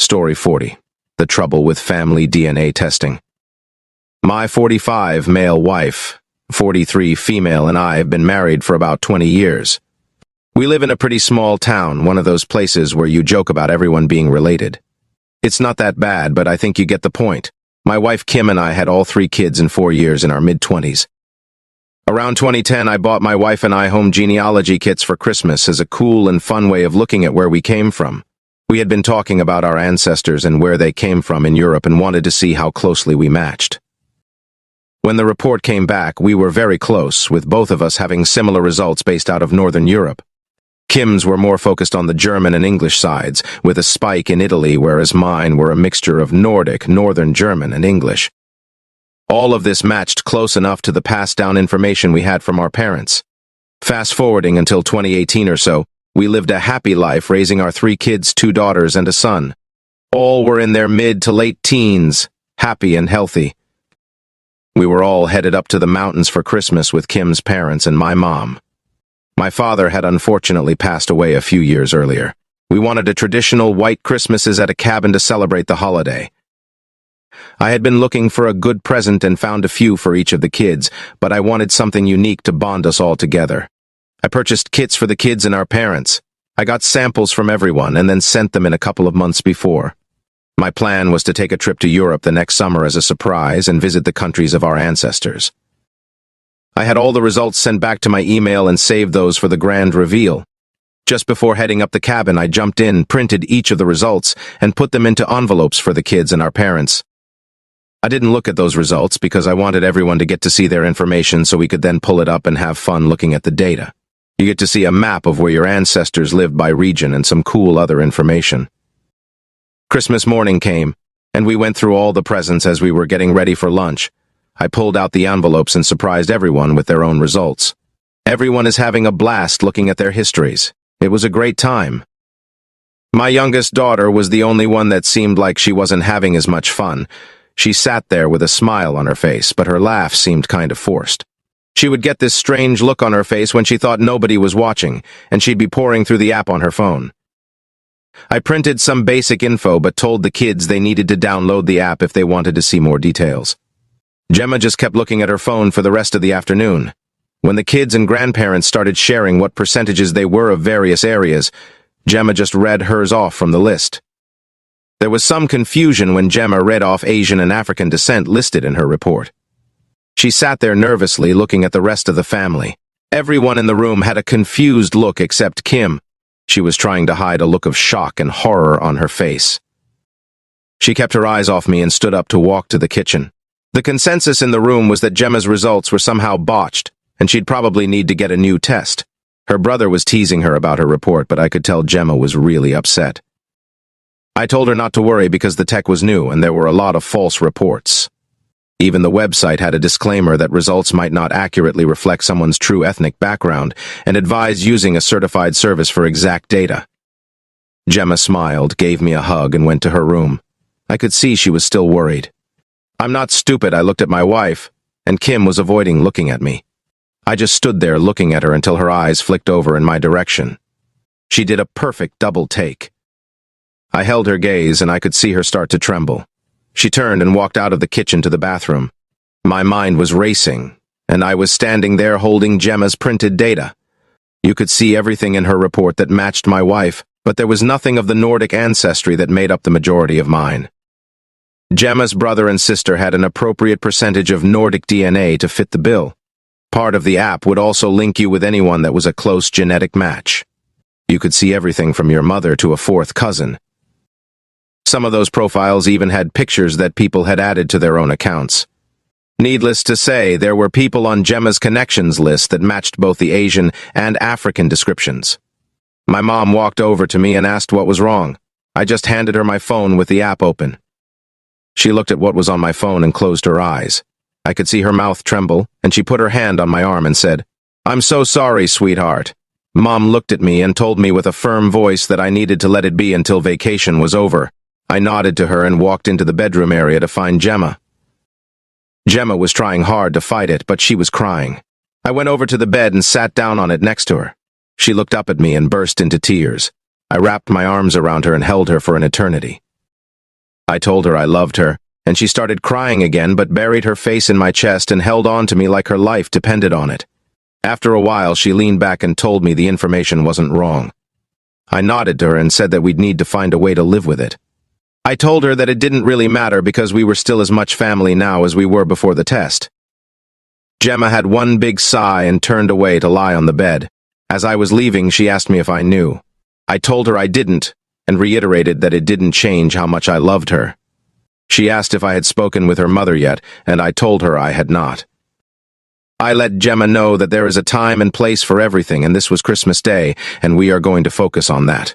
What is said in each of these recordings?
Story 40. The trouble with family DNA testing. My 45 male wife, 43 female, and I have been married for about 20 years. We live in a pretty small town, one of those places where you joke about everyone being related. It's not that bad, but I think you get the point. My wife Kim and I had all 3 kids in 4 years in our mid-20s. Around 2010, I bought my wife and I home genealogy kits for Christmas as a cool and fun way of looking at where we came from. We had been talking about our ancestors and where they came from in Europe and wanted to see how closely we matched. When the report came back, we were very close, with both of us having similar results based out of Northern Europe. Kim's were more focused on the German and English sides, with a spike in Italy, whereas mine were a mixture of Nordic, Northern German, and English. All of this matched close enough to the passed-down information we had from our parents. Fast-forwarding until 2018 or so, we lived a happy life raising our 3 kids, 2 daughters, and a son. All were in their mid to late teens, happy and healthy. We were all headed up to the mountains for Christmas with Kim's parents and my mom. My father had unfortunately passed away a few years earlier. We wanted a traditional white Christmases at a cabin to celebrate the holiday. I had been looking for a good present and found a few for each of the kids, but I wanted something unique to bond us all together. I purchased kits for the kids and our parents. I got samples from everyone and then sent them in a couple of months before. My plan was to take a trip to Europe the next summer as a surprise and visit the countries of our ancestors. I had all the results sent back to my email and saved those for the grand reveal. Just before heading up the cabin, I jumped in, printed each of the results, and put them into envelopes for the kids and our parents. I didn't look at those results because I wanted everyone to get to see their information so we could then pull it up and have fun looking at the data. You get to see a map of where your ancestors lived by region and some cool other information. Christmas morning came, and we went through all the presents as we were getting ready for lunch. I pulled out the envelopes and surprised everyone with their own results. Everyone is having a blast looking at their histories. It was a great time. My youngest daughter was the only one that seemed like she wasn't having as much fun. She sat there with a smile on her face, but her laugh seemed kind of forced. She would get this strange look on her face when she thought nobody was watching, and she'd be poring through the app on her phone. I printed some basic info but told the kids they needed to download the app if they wanted to see more details. Gemma just kept looking at her phone for the rest of the afternoon. When the kids and grandparents started sharing what percentages they were of various areas, Gemma just read hers off from the list. There was some confusion when Gemma read off Asian and African descent listed in her report. She sat there nervously looking at the rest of the family. Everyone in the room had a confused look except Kim. She was trying to hide a look of shock and horror on her face. She kept her eyes off me and stood up to walk to the kitchen. The consensus in the room was that Gemma's results were somehow botched, and she'd probably need to get a new test. Her brother was teasing her about her report, but I could tell Gemma was really upset. I told her not to worry because the tech was new and there were a lot of false reports. Even the website had a disclaimer that results might not accurately reflect someone's true ethnic background and advised using a certified service for exact data. Gemma smiled, gave me a hug, and went to her room. I could see she was still worried. I'm not stupid, I looked at my wife, and Kim was avoiding looking at me. I just stood there looking at her until her eyes flicked over in my direction. She did a perfect double take. I held her gaze and I could see her start to tremble. She turned and walked out of the kitchen to the bathroom. My mind was racing, and I was standing there holding Gemma's printed data. You could see everything in her report that matched my wife, but there was nothing of the Nordic ancestry that made up the majority of mine. Gemma's brother and sister had an appropriate percentage of Nordic DNA to fit the bill. Part of the app would also link you with anyone that was a close genetic match. You could see everything from your mother to a 4th cousin. Some of those profiles even had pictures that people had added to their own accounts. Needless to say, there were people on Gemma's connections list that matched both the Asian and African descriptions. My mom walked over to me and asked what was wrong. I just handed her my phone with the app open. She looked at what was on my phone and closed her eyes. I could see her mouth tremble, and she put her hand on my arm and said, "I'm so sorry, sweetheart." Mom looked at me and told me with a firm voice that I needed to let it be until vacation was over. I nodded to her and walked into the bedroom area to find Gemma. Gemma was trying hard to fight it, but she was crying. I went over to the bed and sat down on it next to her. She looked up at me and burst into tears. I wrapped my arms around her and held her for an eternity. I told her I loved her, and she started crying again but buried her face in my chest and held on to me like her life depended on it. After a while, she leaned back and told me the information wasn't wrong. I nodded to her and said that we'd need to find a way to live with it. I told her that it didn't really matter because we were still as much family now as we were before the test. Gemma had one big sigh and turned away to lie on the bed. As I was leaving, she asked me if I knew. I told her I didn't, and reiterated that it didn't change how much I loved her. She asked if I had spoken with her mother yet, and I told her I had not. I let Gemma know that there is a time and place for everything, and this was Christmas Day, and we are going to focus on that.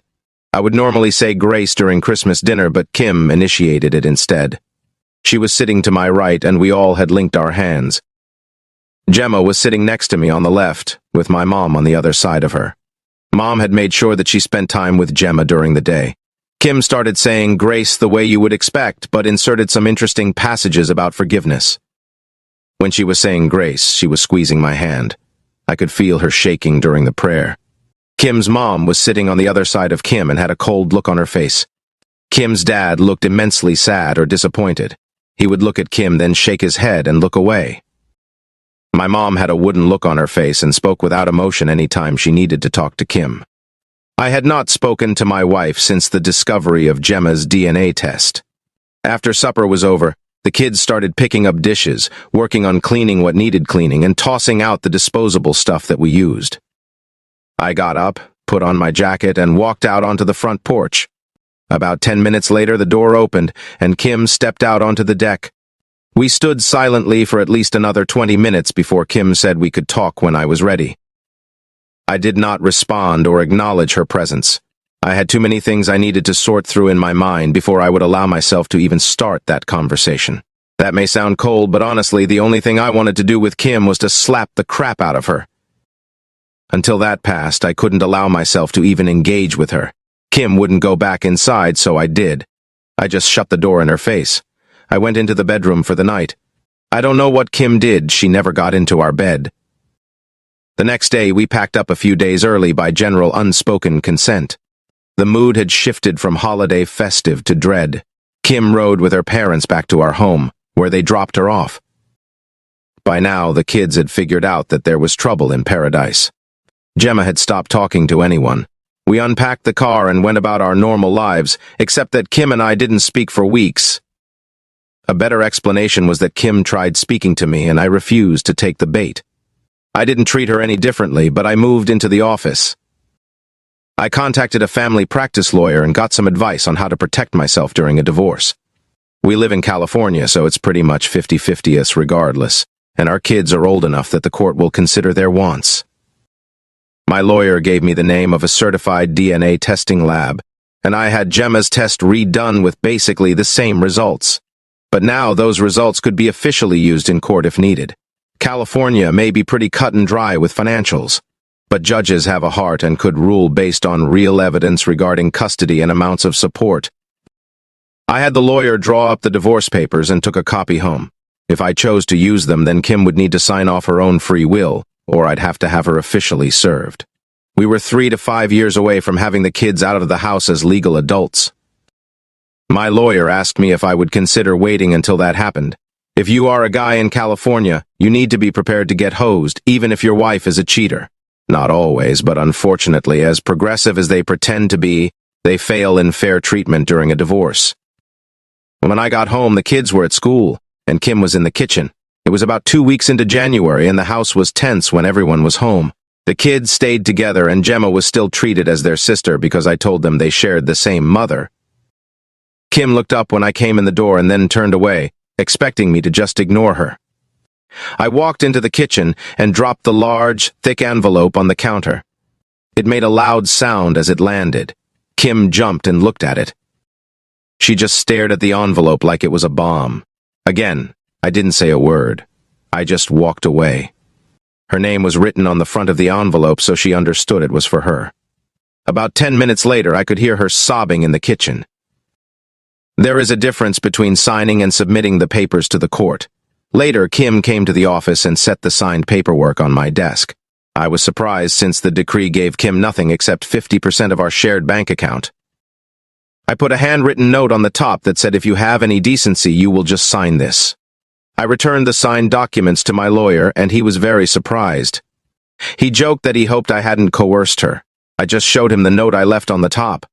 I would normally say grace during Christmas dinner, but Kim initiated it instead. She was sitting to my right, and we all had linked our hands. Gemma was sitting next to me on the left, with my mom on the other side of her. Mom had made sure that she spent time with Gemma during the day. Kim started saying grace the way you would expect, but inserted some interesting passages about forgiveness. When she was saying grace, she was squeezing my hand. I could feel her shaking during the prayer. Kim's mom was sitting on the other side of Kim and had a cold look on her face. Kim's dad looked immensely sad or disappointed. He would look at Kim, then shake his head and look away. My mom had a wooden look on her face and spoke without emotion any time she needed to talk to Kim. I had not spoken to my wife since the discovery of Gemma's DNA test. After supper was over, the kids started picking up dishes, working on cleaning what needed cleaning, and tossing out the disposable stuff that we used. I got up, put on my jacket, and walked out onto the front porch. About 10 minutes later, the door opened, and Kim stepped out onto the deck. We stood silently for at least another 20 minutes before Kim said we could talk when I was ready. I did not respond or acknowledge her presence. I had too many things I needed to sort through in my mind before I would allow myself to even start that conversation. That may sound cold, but honestly, the only thing I wanted to do with Kim was to slap the crap out of her. Until that passed, I couldn't allow myself to even engage with her. Kim wouldn't go back inside, so I did. I just shut the door in her face. I went into the bedroom for the night. I don't know what Kim did, she never got into our bed. The next day, we packed up a few days early by general unspoken consent. The mood had shifted from holiday festive to dread. Kim rode with her parents back to our home, where they dropped her off. By now, the kids had figured out that there was trouble in paradise. Gemma had stopped talking to anyone. We unpacked the car and went about our normal lives, except that Kim and I didn't speak for weeks. A better explanation was that Kim tried speaking to me and I refused to take the bait. I didn't treat her any differently, but I moved into the office. I contacted a family practice lawyer and got some advice on how to protect myself during a divorce. We live in California, so it's pretty much 50-50 regardless, and our kids are old enough that the court will consider their wants. My lawyer gave me the name of a certified DNA testing lab, and I had Gemma's test redone with basically the same results. But now those results could be officially used in court if needed. California may be pretty cut and dry with financials, but judges have a heart and could rule based on real evidence regarding custody and amounts of support. I had the lawyer draw up the divorce papers and took a copy home. If I chose to use them, then Kim would need to sign off her own free will, or I'd have to have her officially served. We were 3 to 5 years away from having the kids out of the house as legal adults. My lawyer asked me if I would consider waiting until that happened. If you are a guy in California, you need to be prepared to get hosed, even if your wife is a cheater. Not always, but unfortunately, as progressive as they pretend to be, they fail in fair treatment during a divorce. When I got home, the kids were at school, and Kim was in the kitchen. It was about 2 weeks into January, and the house was tense when everyone was home. The kids stayed together, and Gemma was still treated as their sister because I told them they shared the same mother. Kim looked up when I came in the door and then turned away, expecting me to just ignore her. I walked into the kitchen and dropped the large, thick envelope on the counter. It made a loud sound as it landed. Kim jumped and looked at it. She just stared at the envelope like it was a bomb. Again, I didn't say a word. I just walked away. Her name was written on the front of the envelope, so she understood it was for her. About 10 minutes later, I could hear her sobbing in the kitchen. There is a difference between signing and submitting the papers to the court. Later, Kim came to the office and set the signed paperwork on my desk. I was surprised since the decree gave Kim nothing except 50% of our shared bank account. I put a handwritten note on the top that said, "If you have any decency, you will just sign this." I returned the signed documents to my lawyer, and he was very surprised. He joked that he hoped I hadn't coerced her. I just showed him the note I left on the top.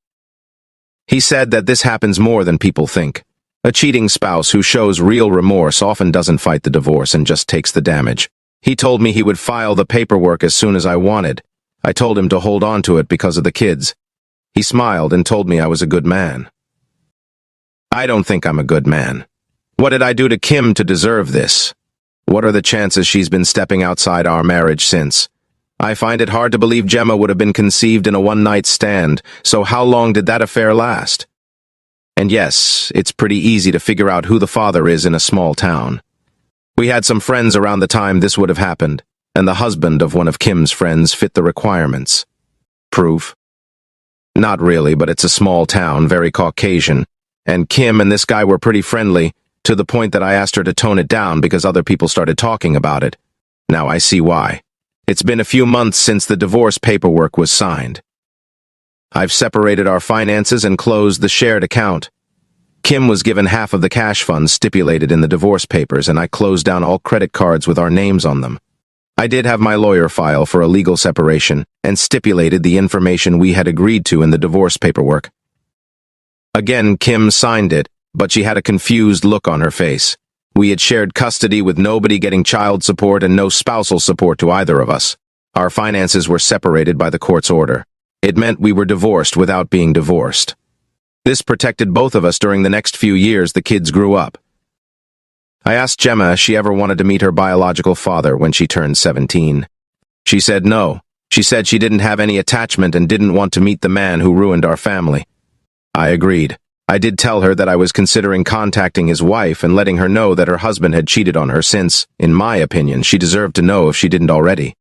He said that this happens more than people think. A cheating spouse who shows real remorse often doesn't fight the divorce and just takes the damage. He told me he would file the paperwork as soon as I wanted. I told him to hold on to it because of the kids. He smiled and told me I was a good man. I don't think I'm a good man. What did I do to Kim to deserve this? What are the chances she's been stepping outside our marriage since? I find it hard to believe Gemma would have been conceived in a one-night stand, so how long did that affair last? And yes, it's pretty easy to figure out who the father is in a small town. We had some friends around the time this would have happened, and the husband of one of Kim's friends fit the requirements. Proof? Not really, but it's a small town, very Caucasian, and Kim and this guy were pretty friendly, to the point that I asked her to tone it down because other people started talking about it. Now I see why. It's been a few months since the divorce paperwork was signed. I've separated our finances and closed the shared account. Kim was given half of the cash funds stipulated in the divorce papers, and I closed down all credit cards with our names on them. I did have my lawyer file for a legal separation and stipulated the information we had agreed to in the divorce paperwork. Again, Kim signed it, but she had a confused look on her face. We had shared custody with nobody getting child support and no spousal support to either of us. Our finances were separated by the court's order. It meant we were divorced without being divorced. This protected both of us during the next few years the kids grew up. I asked Gemma if she ever wanted to meet her biological father when she turned 17. She said no. She said she didn't have any attachment and didn't want to meet the man who ruined our family. I agreed. I did tell her that I was considering contacting his wife and letting her know that her husband had cheated on her since, in my opinion, she deserved to know if she didn't already.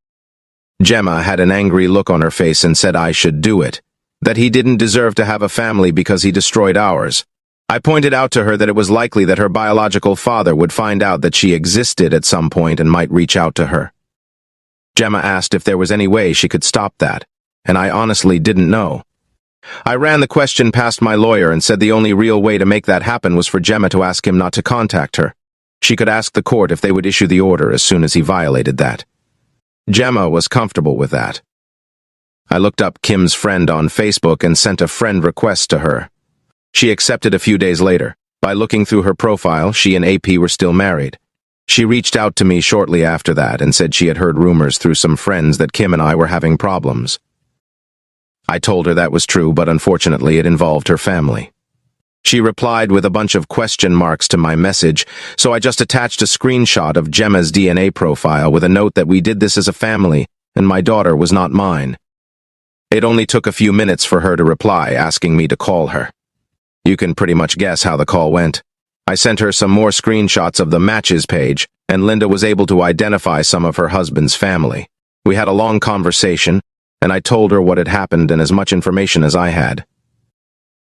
Gemma had an angry look on her face and said I should do it, that he didn't deserve to have a family because he destroyed ours. I pointed out to her that it was likely that her biological father would find out that she existed at some point and might reach out to her. Gemma asked if there was any way she could stop that, and I honestly didn't know. I ran the question past my lawyer and said the only real way to make that happen was for Gemma to ask him not to contact her. She could ask the court if they would issue the order as soon as he violated that. Gemma was comfortable with that. I looked up Kim's friend on Facebook and sent a friend request to her. She accepted a few days later. By looking through her profile, she and AP were still married. She reached out to me shortly after that and said she had heard rumors through some friends that Kim and I were having problems. I told her that was true, but unfortunately it involved her family. She replied with a bunch of question marks to my message, so I just attached a screenshot of Gemma's DNA profile with a note that we did this as a family, and my daughter was not mine. It only took a few minutes for her to reply, asking me to call her. You can pretty much guess how the call went. I sent her some more screenshots of the matches page, and Linda was able to identify some of her husband's family. We had a long conversation, and I told her what had happened and as much information as I had.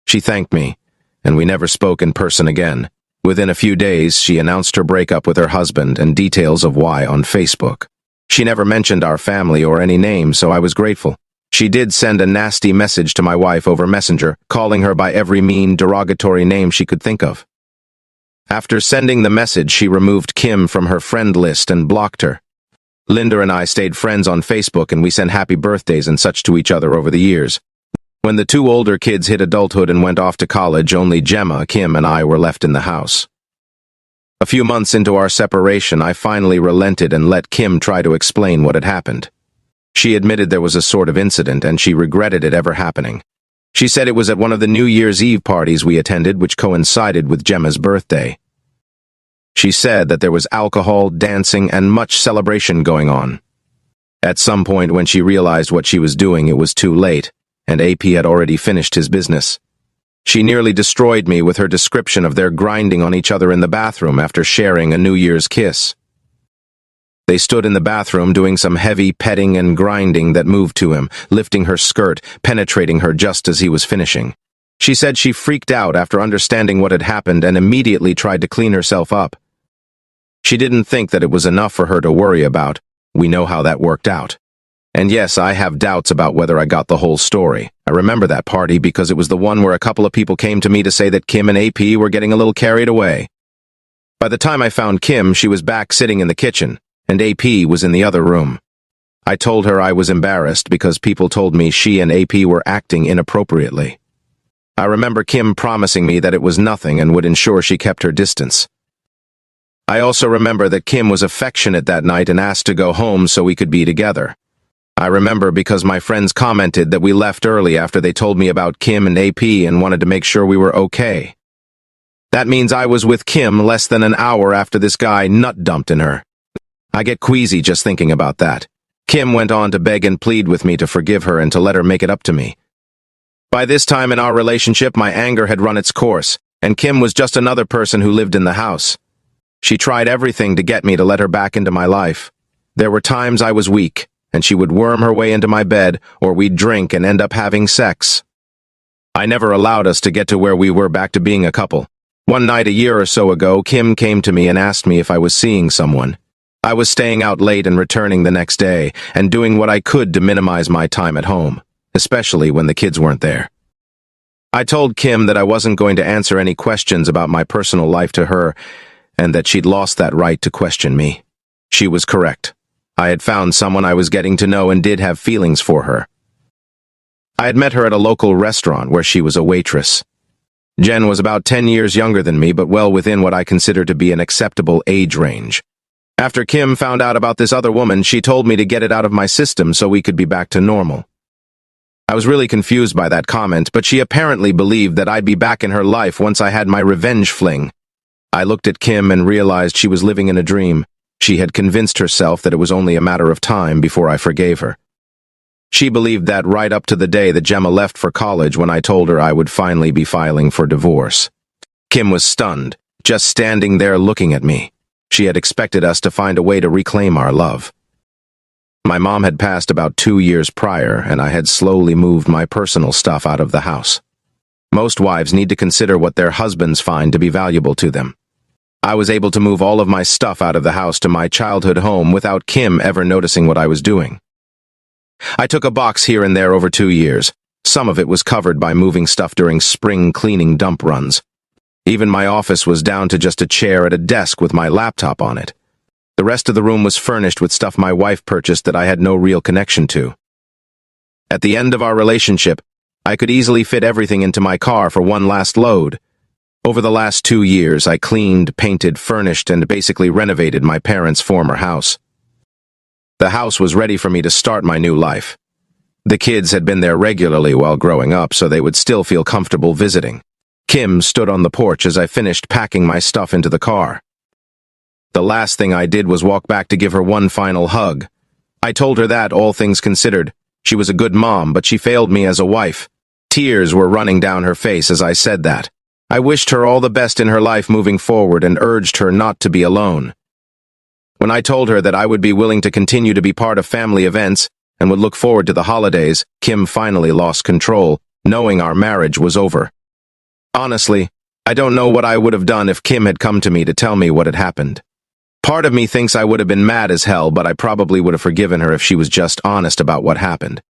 She thanked me, and we never spoke in person again. Within a few days, she announced her breakup with her husband and details of why on Facebook. She never mentioned our family or any name, so I was grateful. She did send a nasty message to my wife over Messenger, calling her by every mean, derogatory name she could think of. After sending the message, she removed Kim from her friend list and blocked her. Linda and I stayed friends on Facebook, and we sent happy birthdays and such to each other over the years. When the two older kids hit adulthood and went off to college, only Gemma, Kim, and I were left in the house. A few months into our separation, I finally relented and let Kim try to explain what had happened. She admitted there was a sort of incident, and she regretted it ever happening. She said it was at one of the New Year's Eve parties we attended, which coincided with Gemma's birthday. She said that there was alcohol, dancing, and much celebration going on. At some point when she realized what she was doing, it was too late, and AP had already finished his business. She nearly destroyed me with her description of their grinding on each other in the bathroom after sharing a New Year's kiss. They stood in the bathroom doing some heavy petting and grinding that moved to him, lifting her skirt, penetrating her just as he was finishing. She said she freaked out after understanding what had happened and immediately tried to clean herself up. She didn't think that it was enough for her to worry about. We know how that worked out. And yes, I have doubts about whether I got the whole story. I remember that party because it was the one where a couple of people came to me to say that Kim and AP were getting a little carried away. By the time I found Kim, she was back sitting in the kitchen, and AP was in the other room. I told her I was embarrassed because people told me she and AP were acting inappropriately. I remember Kim promising me that it was nothing and would ensure she kept her distance. I also remember that Kim was affectionate that night and asked to go home so we could be together. I remember because my friends commented that we left early after they told me about Kim and AP and wanted to make sure we were okay. That means I was with Kim less than an hour after this guy nut-dumped in her. I get queasy just thinking about that. Kim went on to beg and plead with me to forgive her and to let her make it up to me. By this time in our relationship, my anger had run its course, and Kim was just another person who lived in the house. She tried everything to get me to let her back into my life. There were times I was weak, and she would worm her way into my bed, or we'd drink and end up having sex. I never allowed us to get to where we were back to being a couple. One night a year or so ago, Kim came to me and asked me if I was seeing someone. I was staying out late and returning the next day, and doing what I could to minimize my time at home, especially when the kids weren't there. I told Kim that I wasn't going to answer any questions about my personal life to her, and that she'd lost that right to question me. She was correct. I had found someone I was getting to know and did have feelings for her. I had met her at a local restaurant where she was a waitress. Jen was about 10 years younger than me, but well within what I consider to be an acceptable age range. After Kim found out about this other woman, she told me to get it out of my system so we could be back to normal. I was really confused by that comment, but she apparently believed that I'd be back in her life once I had my revenge fling. I looked at Kim and realized she was living in a dream. She had convinced herself that it was only a matter of time before I forgave her. She believed that right up to the day that Gemma left for college when I told her I would finally be filing for divorce. Kim was stunned, just standing there looking at me. She had expected us to find a way to reclaim our love. My mom had passed about 2 years prior, and I had slowly moved my personal stuff out of the house. Most wives need to consider what their husbands find to be valuable to them. I was able to move all of my stuff out of the house to my childhood home without Kim ever noticing what I was doing. I took a box here and there over 2 years. Some of it was covered by moving stuff during spring cleaning dump runs. Even my office was down to just a chair at a desk with my laptop on it. The rest of the room was furnished with stuff my wife purchased that I had no real connection to. At the end of our relationship, I could easily fit everything into my car for one last load. Over the last 2 years, I cleaned, painted, furnished, and basically renovated my parents' former house. The house was ready for me to start my new life. The kids had been there regularly while growing up, so they would still feel comfortable visiting. Kim stood on the porch as I finished packing my stuff into the car. The last thing I did was walk back to give her one final hug. I told her that, all things considered, she was a good mom, but she failed me as a wife. Tears were running down her face as I said that. I wished her all the best in her life moving forward and urged her not to be alone. When I told her that I would be willing to continue to be part of family events and would look forward to the holidays, Kim finally lost control, knowing our marriage was over. Honestly, I don't know what I would have done if Kim had come to me to tell me what had happened. Part of me thinks I would have been mad as hell, but I probably would have forgiven her if she was just honest about what happened.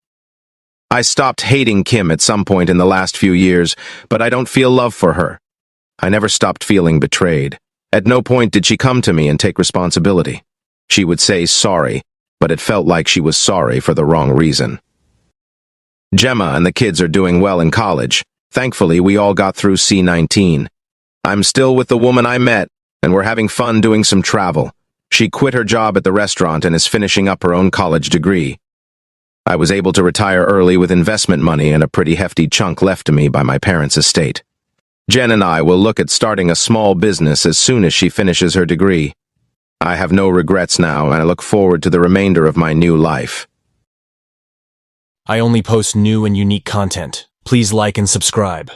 I stopped hating Kim at some point in the last few years, but I don't feel love for her. I never stopped feeling betrayed. At no point did she come to me and take responsibility. She would say sorry, but it felt like she was sorry for the wrong reason. Gemma and the kids are doing well in college. Thankfully, we all got through C-19. I'm still with the woman I met, and we're having fun doing some travel. She quit her job at the restaurant and is finishing up her own college degree. I was able to retire early with investment money and a pretty hefty chunk left to me by my parents' estate. Jen and I will look at starting a small business as soon as she finishes her degree. I have no regrets now, and I look forward to the remainder of my new life. I only post new and unique content. Please like and subscribe.